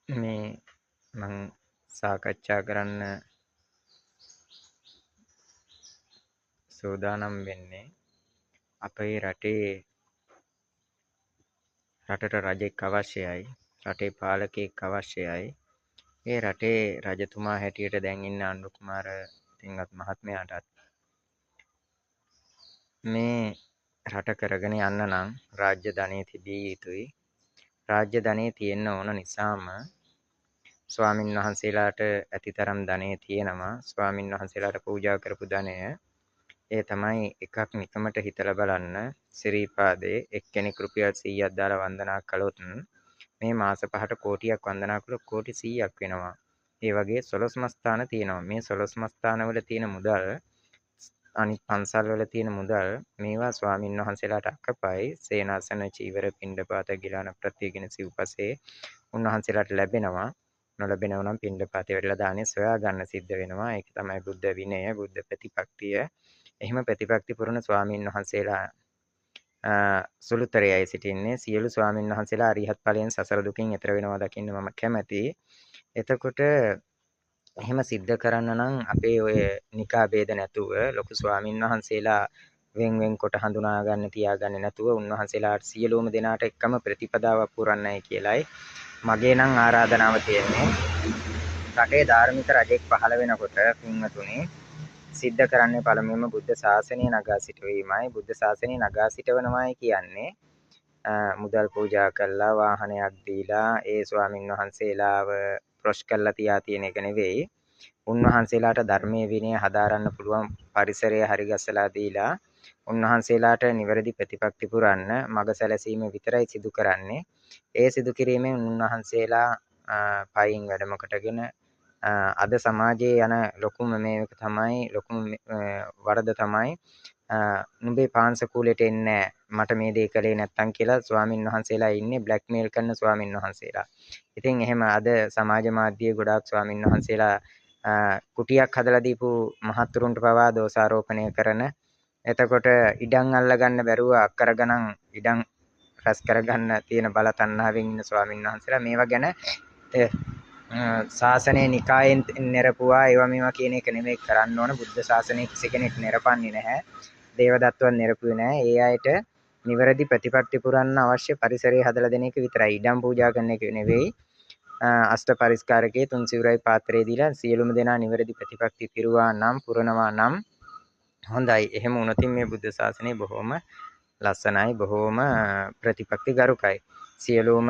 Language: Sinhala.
මේ මම සාකච්ඡා කරන්න සූදානම් වෙන්නේ අපේ රටට රජෙක් අවශ්‍යයි. රටේ පාලකයෙක් අවශ්‍යයි. ඒ රටේ රජතුමා හැටියට දැන් ඉන්න අනුර කුමාර පින්වත් මහත්මයාටත් මේ රට කරගෙන යන්න නම් රාජ්‍ය ධනෙ තිබිය යුතුයි. රාජ්‍ය ධනෙ තියෙන්න ඕන නිසාම ස්වාමින් වහන්සේලාට ඇතිතරම් ධනෙ තියෙනවා. ස්වාමින් වහන්සේලාට පූජා කරපු ධනය ඒ තමයි එකක් නිකමට හිතලා බලන්න සිරීපාදේ එක්කෙනෙක් රුපියල් 100ක් දාලා වන්දනා කළොත් මේ මාස 5ට කෝටියක් වන්දනා කළොත් කෝටි 100ක් වෙනවා. ඒ වගේ 12 මස්ථාන තියෙනවා. මේ 12 මස්ථානවල තියෙන මුදල් අනිත් පන්සල්වල තියෙන මුදල් මේවා ස්වාමින් වහන්සේලාට අකපයි. සේනාසන චීවර පිණ්ඩපාත ගිලාන ප්‍රතිගින සිව්පසේ උන්වහන්සේලාට ලැබෙනවා. නොලැබෙනව නම් පිණ්ඩපාතේ වැඩිලා දානේ සොයා ගන්න සිද්ධ වෙනවා. ඒක තමයි බුද්ධ විනය, බුද්ධ ප්‍රතිපත්තිය. එහෙම ප්‍රතිපත්ති පුරන ස්වාමින් වහන්සේලා සුළුතරයයි සිටින්නේ. සියලු ස්වාමින් වහන්සේලා අරිහත් ඵලයෙන් සසර දුකින් එතර වෙනවා දකින්න මම කැමැතියි. එතකොට එහෙම සිද්ධ කරන්න නම් අපේ ඔය නිකා ભેද නැතුව ලොකු ස්වාමින් වහන්සේලා වෙන් කොට හඳුනා ගන්න තියාගන්නේ නැතුව උන්වහන්සේලාට සියලුම දෙනාට එකම ප්‍රතිපදාවක් පුරන්නයි කියලයි මගේ නම් ආරාධනාව තියෙන්නේ. රටේ ධාර්මික රජෙක් පහළ වෙනකොට පින්වතුනි සිද්ධ කරන්නේ පළමුවෙන්ම බුද්ධ ශාසනය නගා සිටවීමයි. බුද්ධ ශාසනය නගා සිටවනවායි කියන්නේ මුදල් පූජා කළා වාහනයක් දීලා ඒ ස්වාමින් වහන්සේලාව ප්‍රොෂ් කරලා තියා තියෙන එක නෙවෙයි. උන්වහන්සේලාට ධර්මයේ විනය හදාරන්න පුළුවන් පරිසරය හරිගස්සලා දීලා උන්වහන්සේලාට නිවැරදි ප්‍රතිපත්ති පුරන්න මඟ සැලසීම විතරයි සිදු කරන්නේ. ඒ සිදු කිරීමෙන් උන්වහන්සේලා පයින් වැඩම කොටගෙන අද සමාජයේ යන ලොකුම මේක තමයි ලොකුම වරද තමයි නුඹේ පාංශකූලෙට එන්නේ මට මේ දේ කළේ නැත්තම් කියලා ස්වාමින් වහන්සේලා ඉන්නේ බ්ලැක්මේල් කරන ස්වාමින් වහන්සේලා. ඉතින් එහෙම අද සමාජ මාධ්‍යයේ ගොඩාක් ස්වාමින් වහන්සේලා කුටියක් හදලා දීපු මහත්තුරුන්ට පවා දෝෂාරෝපණය කරන එතකොට ඉඩම් අල්ලගන්න බැරුව අක්කර ගණන් ඉඩම් රැස් කරගන්න තියෙන බල තණ්හාවෙන් ඉන්න ස්වාමින් වහන්සේලා මේවා ගැන ශාසනයේ නිකායෙන් නිරපුවා ඒවා මේවා කියන එක නෙමෙයි කරන්න ඕන. බුද්ධ ශාසනයේ කිසි කෙනෙක් නිරපන්නේ නැහැ. දේවදත්තවත් නිරපුවේ නැහැ. ඒ අයට නිවැරදි ප්‍රතිපත්ති පුරන්න අවශ්‍ය පරිසරය හදලා දෙන එක විතරයි. ඉඩම් පූජා කරන එක නෙවෙයි. අෂ්ට පරිස්කාරකයේ තුන් සිවුරයි පාත්‍රය දීලා සියලුම දෙනා නිවැරදි ප්‍රතිපත්ති පිරුවා නම් පුරනවා නම් හොඳයි. එහෙම වුණොත් මේ බුද්ධ ශාසනය බොහොම ලස්සනයි, බොහොම ප්‍රතිපත්ති ගරුකයි. සියලුම